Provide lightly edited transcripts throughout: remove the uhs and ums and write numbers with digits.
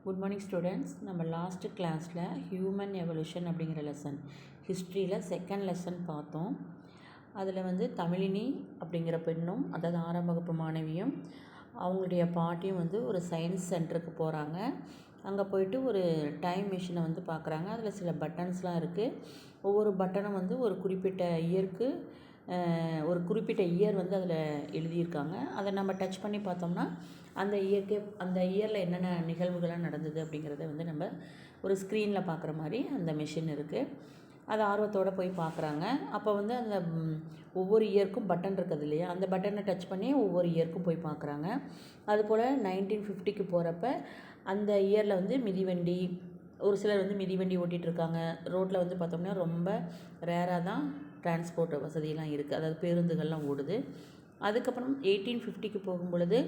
Good morning students. நம்ம last கிளாஸில் human evolution அப்படிங்கிற லெசன் ஹிஸ்ட்ரியில் செகண்ட் லெசன் பார்த்தோம். அதில் தமிழினி அப்படிங்கிற பெண்ணும், அதாவது 6ஆம் வகுப்பு மாணவியும் அவங்களுடைய பாட்டியும் ஒரு சயின்ஸ் சென்டருக்கு போகிறாங்க. அங்கே போயிட்டு ஒரு டைம் மிஷினை பார்க்குறாங்க. அதில் சில பட்டன்ஸ்லாம் இருக்குது. ஒவ்வொரு பட்டனும் ஒரு குறிப்பிட்ட இயருக்கு ஒரு குறிப்பிட்ட இயர் அதில் எழுதியிருக்காங்க. அதை நம்ம டச் பண்ணி பார்த்தோம்னா அந்த இயரில் என்னென்ன நிகழ்வுகள்லாம் நடந்தது அப்படிங்கிறத நம்ம ஒரு ஸ்க்ரீனில் பார்க்குற மாதிரி அந்த மிஷின் இருக்குது. அதை ஆர்வத்தோடு போய் பார்க்குறாங்க. அப்போ அந்த ஒவ்வொரு இயருக்கும் பட்டன் இருக்குது இல்லையா, அந்த பட்டனை டச் பண்ணி ஒவ்வொரு இயருக்கும் போய் பார்க்குறாங்க. அதுபோல் 1950க்கு போகிறப்ப அந்த இயரில் மிதிவண்டி, ஒரு சிலர் மிதிவண்டி ஓட்டிகிட்ருக்காங்க. ரோட்டில் பார்த்தோம்னா ரொம்ப ரேராக தான் டிரான்ஸ்போர்ட் வசதியெல்லாம் இருக்குது, அதாவது பேருந்துகள்லாம் ஓடுது. அதுக்கப்புறம் 1850க்கு போகும் பொழுது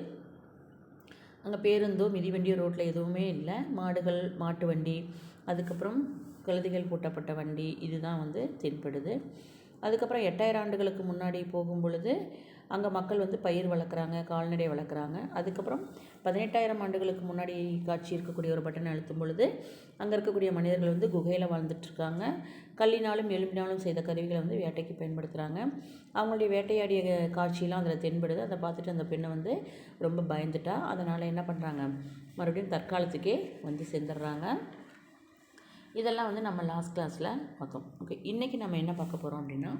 அங்கே பேருந்தோ மிதிவண்டியோ ரோட்டில் எதுவுமே இல்லை. மாடுகள், மாட்டு வண்டி, அதுக்கப்புறம் கழுதைகள் பூட்டப்பட்ட வண்டி, இதுதான் தென்படுது. அதுக்கப்புறம் 8000 ஆண்டுகளுக்கு முன்னாடி போகும் பொழுது அங்கே மக்கள் பயிர் வளர்க்குறாங்க, கால்நடை வளர்க்குறாங்க. அதுக்கப்புறம் 18,000 ஆண்டுகளுக்கு முன்னாடி காட்சி இருக்கக்கூடிய ஒரு பட்டனை அழுத்தும் பொழுது அங்கே இருக்கக்கூடிய மனிதர்கள் குகையில் வாழ்ந்துட்டுருக்காங்க. கல்லினாலும் எலும்பினாலும் செய்த கருவிகளை வேட்டைக்கு பயன்படுத்துகிறாங்க. அவங்களுடைய வேட்டையாடிய காட்சியெல்லாம் அதில் தென்படுது. அதை பார்த்துட்டு அந்த பெண்ணை ரொம்ப பயந்துட்டா. அதனால் என்ன பண்ணுறாங்க, மறுபடியும் தற்காலத்துக்கே சேர்ந்துடுறாங்க. இதெல்லாம் நம்ம லாஸ்ட் கிளாஸில் பார்த்தோம். ஓகே, இன்றைக்கி நம்ம என்ன பார்க்க போகிறோம் அப்படின்னா,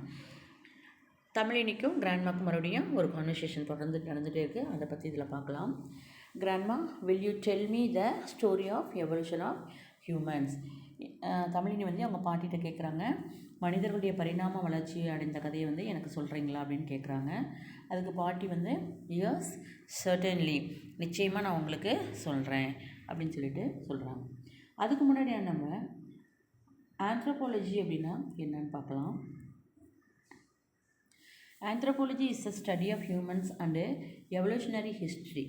தமிழினிக்கும் கிராண்ட்மாக்கும் மறுபடியும் ஒரு கான்வர்சேஷன் தொடர்ந்து நடந்துகிட்டே இருக்குது. அதை பற்றி இதில் பார்க்கலாம். Grandma, will you tell me the story of evolution of humans? Tamizhini அவங்க பாட்டிகிட்ட கேட்குறாங்க, மனிதர்களுடைய பரிணாம வளர்ச்சி அடைந்த கதையை எனக்கு சொல்கிறீங்களா அப்படின்னு கேட்குறாங்க. அதுக்கு பாட்டி எஸ் சர்டன்லி, நிச்சயமாக நான் உங்களுக்கு சொல்கிறேன் அப்படின்னு சொல்லிட்டு சொல்கிறாங்க. அதுக்கு முன்னாடி நம்ம ஆந்த்ரோபாலஜி அப்படின்னா என்னன்னு பார்க்கலாம். Anthropology is a study of humans and evolutionary history.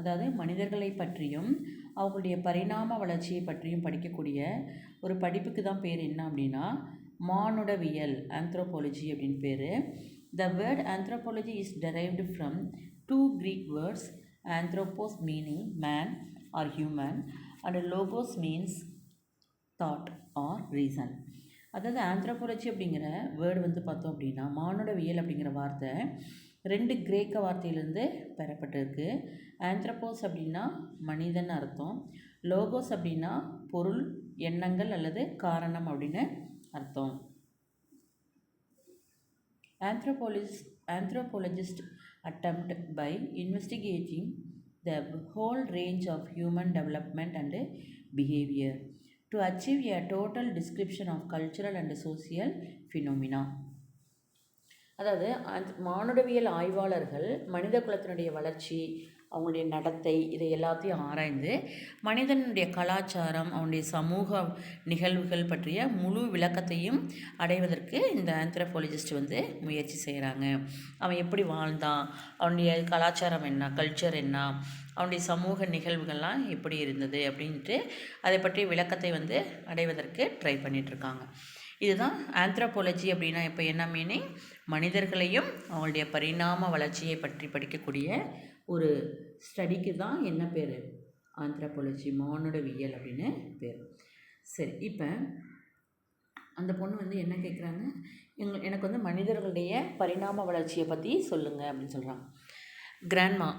அதாவது மனிதர்களை பற்றியும் அவங்களுடைய பரிணாம வளர்ச்சியை பற்றியும் படிக்கக்கூடிய ஒரு படிப்புக்கு தான் பேர் என்ன அப்படின்னா மானுடவியல், ஆந்த்ரோபாலஜி அப்படின்னு பேர். The word anthropology is derived from 2 Greek words, anthropos meaning man or human and logos means thought or reason. அதாவது ஆந்த்ரோபாலஜி அப்படிங்கிற வேர்டு பார்த்தோம் அப்படின்னா, மானுடவியல் அப்படிங்கிற வார்த்தை 2 கிரேக்க வார்த்தையிலேருந்து பெறப்பட்டிருக்கு. ஆந்த்ரோபோஸ் அப்படின்னா மனிதன் அர்த்தம், லோகோஸ் அப்படின்னா பொருள், எண்ணங்கள் அல்லது காரணம் அப்படின்னு அர்த்தம். Anthropologists attempt by investigating the whole range of human development and behavior to achieve a total description of cultural and social phenomena. அதாவது மானுடவியல் ஆய்வாளர்கள் மனித குலத்தினுடைய வளர்ச்சி, அவங்களுடைய நடத்தை, இதை எல்லாத்தையும் ஆராய்ந்து மனிதனுடைய கலாச்சாரம், அவனுடைய சமூக நிகழ்வுகள் பற்றிய முழு விளக்கத்தையும் அடைவதற்கு இந்த ஆந்த்ரோபாலஜிஸ்ட் முயற்சி செய்கிறாங்க. அவன் எப்படி வாழ்ந்தான், அவனுடைய கலாச்சாரம் என்ன, கல்ச்சர் என்ன, அவனுடைய சமூக நிகழ்வுகள்லாம் எப்படி இருந்தது அப்படின்ட்டு அதை பற்றிய விளக்கத்தை அடைவதற்கு ட்ரை பண்ணிகிட்ருக்காங்க. இதுதான் ஆந்த்ரோபாலஜி அப்படின்னா இப்போ என்ன மீனிங், மனிதர்களையும் அவங்களுடைய பரிணாம வளர்ச்சியை பற்றி படிக்கக்கூடிய ஒரு ஸ்டடிக்கு தான் என்ன பேர், ஆந்த்ரோபாலஜி, மானுடவியல் அப்படின்னு பேர். சரி, இப்போ அந்த பொண்ணு என்ன கேட்குறாங்க, எனக்கு மனிதர்களுடைய பரிணாம வளர்ச்சியை பற்றி சொல்லுங்கள் அப்படின்னு சொல்கிறாங்க. Grandma,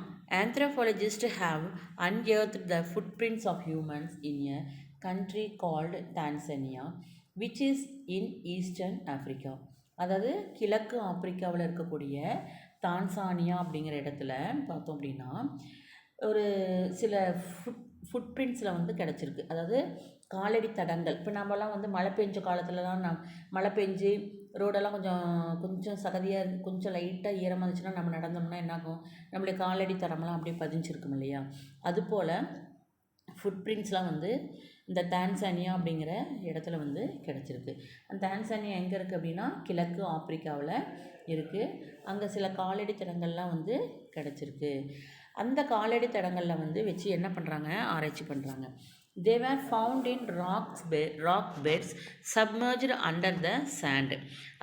anthropologists have unearthed the footprints of humans in a country called Tanzania, which is in Eastern Africa. அதாவது கிழக்கு ஆப்பிரிக்காவில் இருக்கக்கூடிய தான்சானியா அப்படிங்கிற இடத்துல பார்த்தோம் அப்படின்னா ஒரு சில ஃபுட்பிரிண்ட்ஸில் கிடச்சிருக்கு. அதாவது காலடி தடங்கள். இப்போ நம்மலாம் மழை பெஞ்ச காலத்துலலாம் மழை பெஞ்சு ரோடெல்லாம் கொஞ்சம் சகதியாக கொஞ்சம் லைட்டாக ஈரமாக இருந்துச்சுன்னா நம்ம நடந்தோம்னா என்னாகும், நம்மளுடைய காலடி தடமெல்லாம் அப்படியே பதிஞ்சிருக்கும் இல்லையா, அதுபோல் ஃபுட்பிரிண்ட்ஸ்லாம் இந்த தான்சானியா அப்படிங்கிற இடத்துல கிடச்சிருக்கு. அந்த தான்சானியா எங்கே இருக்குது அப்படின்னா கிழக்கு ஆப்பிரிக்காவில் இருக்குது. அங்கே சில காலடி தடங்கள்லாம் கிடச்சிருக்கு. அந்த காலடி தடங்களில் வச்சு என்ன பண்ணுறாங்க, ஆராய்ச்சி பண்ணுறாங்க. They were found in rock beds submerged under the sand.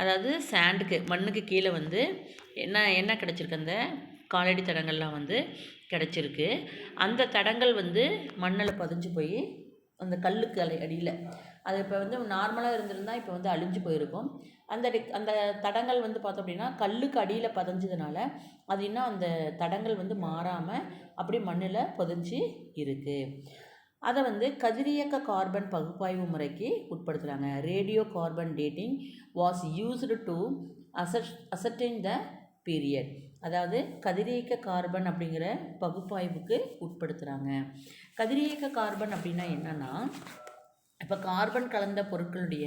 அதாவது சாண்டுக்கு, மண்ணுக்கு கீழே என்ன கிடச்சிருக்கு, அந்த காலடி தடங்கள்லாம் வந்து கிடச்சிருக்கு. அந்த தடங்கள் வந்து மண்ணில் பதிஞ்சு போய் அந்த கல்லுக்கு அடியில் அது இப்போ வந்து நார்மலாக இருந்திருந்தால் இப்போ வந்து அழிஞ்சு போயிருக்கும். அந்த தடங்கள் வந்து பார்த்தோம் அப்படின்னா கல்லுக்கு அடியில் பதிஞ்சதுனால அது இன்னும் அந்த தடங்கள் வந்து மாறாமல் அப்படி மண்ணில் பதிஞ்சு இருக்குது. அதை வந்து கதிரியக்க கார்பன் பகுப்பாய்வு முறைக்கு உட்படுத்துகிறாங்க. Radio carbon dating was used to ascertain the period. அதாவது கதிரியக்க கார்பன் அப்படிங்கிற பகுப்பாய்வுக்கு உட்படுத்துகிறாங்க. கதிரியக்க கார்பன் அப்படின்னா என்னென்னா, இப்போ கார்பன் கலந்த பொருட்களுடைய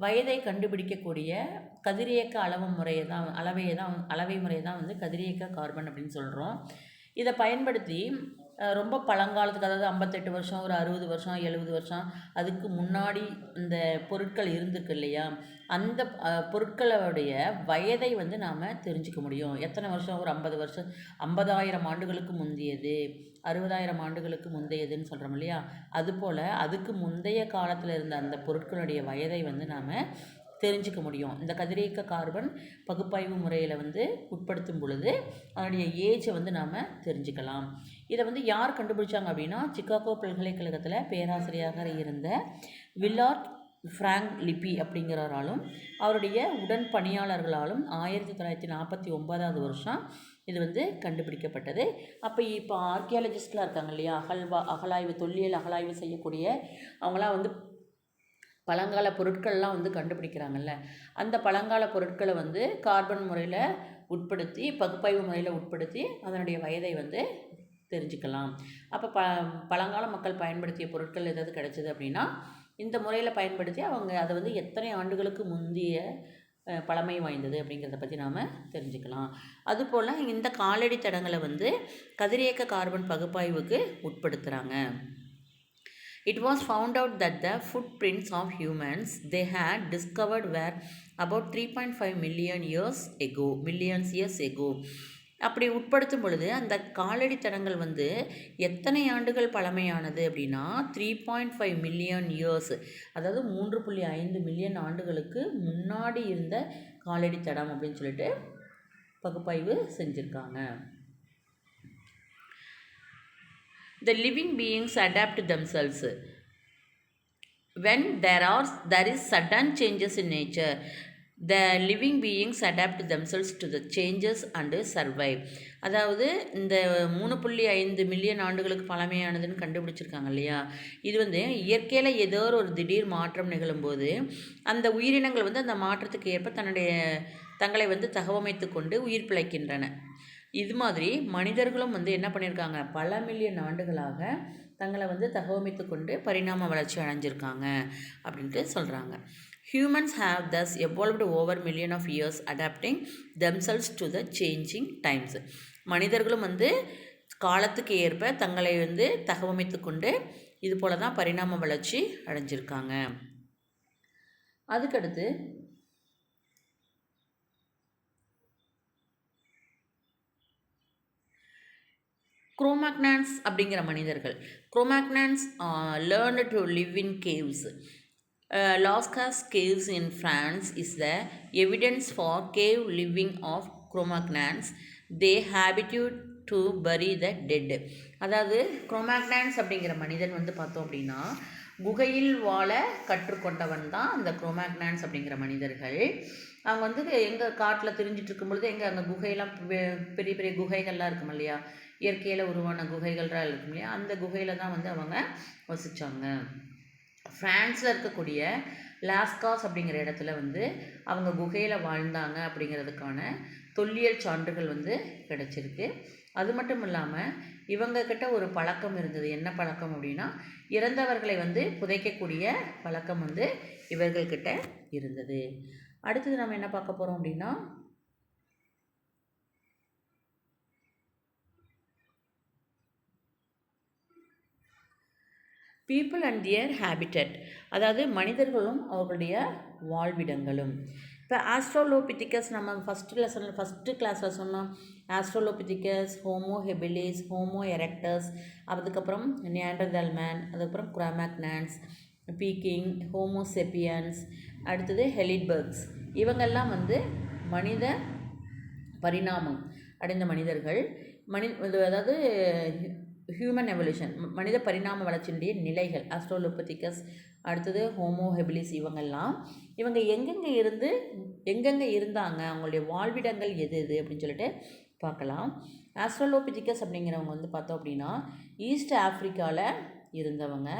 வயதை கண்டுபிடிக்கக்கூடிய கதிரியக்க அளவை முறையை தான் வந்து கதிரியக்க கார்பன் அப்படின்னு சொல்கிறோம். இதை பயன்படுத்தி ரொம்ப பழங்காலத்துக்கு, அதாவது 58 வருஷம், ஒரு 60 வருஷம், 70 வருஷம் அதுக்கு முன்னாடி இந்த பொருட்கள் இருந்திருக்கு இல்லையா, அந்த பொருட்களுடைய வயதை வந்து நாம் தெரிஞ்சுக்க முடியும். எத்தனை வருஷம், ஒரு 50 வருஷம், 50,000 ஆண்டுகளுக்கு முந்தையது, 60,000 ஆண்டுகளுக்கு முந்தையதுன்னு சொல்கிறோம் இல்லையா, அதுபோல் அதுக்கு முந்தைய காலத்தில் இருந்த அந்த பொருட்களுடைய வயதை வந்து நாம் தெரிஞ்சிக்க முடியும். இந்த கதிரியக்க கார்பன் பகுப்பாய்வு முறையில் வந்து உட்படுத்தும் பொழுது அதனுடைய ஏஜை வந்து நாம் தெரிஞ்சுக்கலாம். இதை வந்து யார் கண்டுபிடிச்சாங்க அப்படின்னா, சிகாகோ பல்கலைக்கழகத்தில் பேராசிரியராக இருந்த வில்லார்ட் ஃப்ராங்க் லிப்பி அப்படிங்கிறவராலும் அவருடைய உடன் பணியாளர்களாலும் 1949 வருஷம் இது வந்து கண்டுபிடிக்கப்பட்டது. இப்போ ஆர்கியாலஜிஸ்ட்லாம் இருக்காங்க இல்லையா, அகழாய்வு தொல்லியல் அகழாய்வு செய்யக்கூடிய அவங்களாம் வந்து பழங்கால பொருட்கள்லாம் வந்து கண்டுபிடிக்கிறாங்கல்ல, அந்த பழங்கால பொருட்களை வந்து கார்பன் முறையில் உட்படுத்தி, பகுப்பாய்வு முறையில் உட்படுத்தி அதனுடைய வயதை வந்து தெரிஞ்சுக்கலாம். அப்போ பழங்கால மக்கள் பயன்படுத்திய பொருட்கள் ஏதாவது கிடைச்சிது அப்படின்னா இந்த முறையில் பயன்படுத்தி அவங்க அதை வந்து எத்தனை ஆண்டுகளுக்கு முந்தைய பழமை வாய்ந்தது அப்படிங்கிறத பற்றி நாம் தெரிஞ்சுக்கலாம். அதுபோல் இந்த காலடி தடங்களை வந்து கதிரியக்க carbon பகுப்பாய்வுக்கு உட்படுத்துகிறாங்க. It was found out that the footprints of humans they had discovered were about 3.5 million years ago. அப்படி உட்படுத்தும் பொழுது அந்த காலடி தடங்கள் வந்து எத்தனை ஆண்டுகள் பழமையானது அப்படின்னா 3.5 மில்லியன் இயர்ஸ், அதாவது 3.5 மில்லியன் ஆண்டுகளுக்கு முன்னாடி இருந்த காலடி தடம் அப்படின்னு சொல்லிட்டு பகுப்பாய்வு செஞ்சுருக்காங்க. The living beings adapt themselves when there is sudden changes in nature. The living beings adapt themselves to the changes and survive. அதாவது இந்த 3.5 மில்லியன் ஆண்டுகளுக்கு பழமையானதுன்னு கண்டுபிடிச்சிருக்காங்க இல்லையா, இது வந்து இயற்கையில் ஏதோ ஒரு திடீர் மாற்றம் நிகழும்போது அந்த உயிரினங்கள் வந்து அந்த மாற்றத்துக்கு ஏற்ப தங்களை வந்து தகவமைத்து கொண்டு உயிர் பிழைக்கின்றன. இது மாதிரி மனிதர்களும் வந்து என்ன பண்ணியிருக்காங்க, பல மில்லியன் ஆண்டுகளாக தங்களை வந்து தகவமைத்து கொண்டு பரிணாம வளர்ச்சி அடைஞ்சிருக்காங்க அப்படின்ட்டு சொல்கிறாங்க. Humans have thus evolved over million of years adapting themselves to the changing times. மனிதர்களும் வந்து காலத்துக்கு ஏற்ப தங்களை வந்து தகவமைத்து கொண்டு இது போல தான் பரிணாம வளர்ச்சி அடைஞ்சிருக்காங்க. அதுக்கடுத்து குரோமாக்னான்ஸ் அப்படிங்கிற மனிதர்கள். Cro Magnons learned to live in caves. Lascaux caves in France is the evidence for cave living of Cro Magnons. They habitude to bury the dead. அதாவது குரோமாக்னான்ஸ் அப்படிங்கிற மனிதன் வந்து பார்த்தோம் அப்படின்னா குகையில் வாழ கற்றுக்கொண்டவன் தான் அந்த குரோமாக்னான்ஸ் அப்படிங்கிற மனிதர்கள். அவங்க வந்து எங்கள் காட்டில் திரிஞ்சிட்டு இருக்கும் பொழுது அங்கே குகையெல்லாம் பெரிய பெரிய குகைகள்லாம் இருக்கும் இல்லையா, இயற்கையில் உருவான குகைகள்லாம் இருக்கும் இல்லையா, அந்த குகையில் தான் வந்து அவங்க வசித்தாங்க. ஃப்ரான்ஸில் இருக்கக்கூடிய லாஸ்காஸ் அப்படிங்கிற இடத்துல வந்து அவங்க குகையில் வாழ்ந்தாங்க அப்படிங்கிறதுக்கான தொல்லியல் சான்றுகள் வந்து கிடச்சிருக்கு. அது மட்டும் இல்லாமல் இவங்கக்கிட்ட ஒரு பழக்கம் இருந்தது. என்ன பழக்கம் அப்படின்னா, இறந்தவர்களை வந்து புதைக்கக்கூடிய பழக்கம் வந்து இவர்கள்கிட்ட இருந்தது. அடுத்தது நம்ம என்ன பார்க்க போகிறோம் அப்படின்னா, பீப்புள் அண்ட் தியர் ஹேபிட்டட். அதாவது மனிதர்களும் அவர்களுடைய வாழ்விடங்களும். இப்போ ஆஸ்ட்ரோலோபித்திகஸ் நம்ம ஃபஸ்ட்டு கிளாஸில் சொன்னோம். ஆஸ்ட்ரோலோபித்திகஸ், ஹோமோ ஹெபிலிஸ், ஹோமோ எரெக்டஸ், அதுக்கப்புறம் நியாண்டர்தல் மேன், அதுக்கப்புறம் குரோமாக்னான்ஸ், பீக்கிங், ஹோமோ செப்பியன்ஸ், அடுத்தது ஹெலிட்பர்க்ஸ். இவங்கெல்லாம் வந்து மனித பரிணாமம் அடைந்த மனிதர்கள் அதாவது ஹியூமன் எவல்யூஷன் மனித பரிணாம வளர்ச்சியினுடைய நிலைகள் ஆஸ்ட்ரோலோபதிகஸ், அடுத்தது ஹோமோ ஹெபிலிஸ், இவங்க எங்கெங்கே இருந்தாங்க, அவங்களுடைய வாழ்விடங்கள் எது எது அப்படின்னு சொல்லிட்டு பார்க்கலாம். ஆஸ்ட்ரோலோபிதிகஸ் அப்படிங்கிறவங்க வந்து பார்த்தோம் அப்படின்னா ஈஸ்ட் ஆஃப்ரிக்காவில் இருந்தவங்க.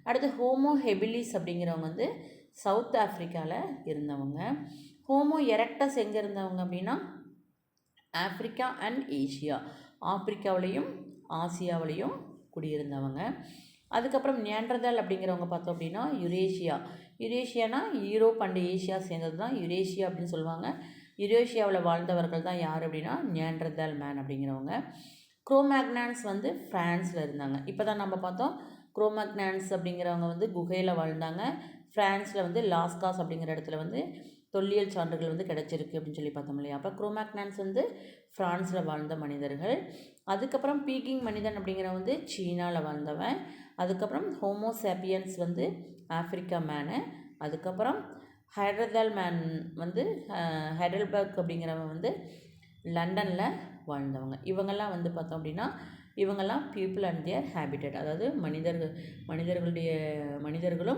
அடுத்து ஹோமோ ஹெபிலிஸ் அப்படிங்கிறவங்க வந்து சவுத் ஆஃப்ரிக்காவில் இருந்தவங்க. ஹோமோ எரெக்டஸ் எங்கே இருந்தவங்க அப்படின்னா ஆஃப்ரிக்கா அண்ட் ஏஷியா, ஆப்பிரிக்காவிலையும் ஆசியாவிலையும் குடியிருந்தவங்க. அதுக்கப்புறம் நியாண்டர்தால் அப்படிங்கிறவங்க பார்த்தோம் அப்படின்னா யுரேஷியானா யூரோப் அண்ட் ஏஷியா சேர்ந்தது தான் யுரேஷியா அப்படின்னு சொல்லுவாங்க. யுரேஷியாவில் வாழ்ந்தவர்கள் தான் யார் அப்படின்னா நியாண்டர்தால் மேன் அப்படிங்கிறவங்க. குரோமேக்னான்ஸ் வந்து ஃப்ரான்ஸில் இருந்தாங்க. இப்போ தான் நம்ம பார்த்தோம் குரோமேக்னான்ஸ் அப்படிங்கிறவங்க வந்து குகையில் வாழ்ந்தாங்க. ஃப்ரான்ஸில் வந்து லாஸ்காஸ் அப்படிங்கிற இடத்துல வந்து தொல்லியல் சான்றுகள் வந்து கிடச்சிருக்கு அப்படின்னு சொல்லி பார்த்தோம் இல்லையா. அப்போ குரோமேக்னான்ஸ் வந்து ஃப்ரான்ஸில் வாழ்ந்த மனிதர்கள். அதுக்கப்புறம் பீக்கிங் மனிதன் அப்படிங்கிறவன் வந்து சீனாவில் வாழ்ந்தவன். அதுக்கப்புறம் ஹோமோசாப்பியன்ஸ் வந்து ஆஃப்ரிக்கா மேனு. அதுக்கப்புறம் ஹைட்ரதால் மேன் வந்து ஹைடல்பர்க் அப்படிங்கிறவன் வந்து லண்டனில் வாழ்ந்தவங்க. இவங்கெல்லாம் வந்து பார்த்தோம் அப்படின்னா இவங்கெல்லாம் பீப்புள் அண்ட் தியர் ஹேபிட்டட், அதாவது மனிதர்களும்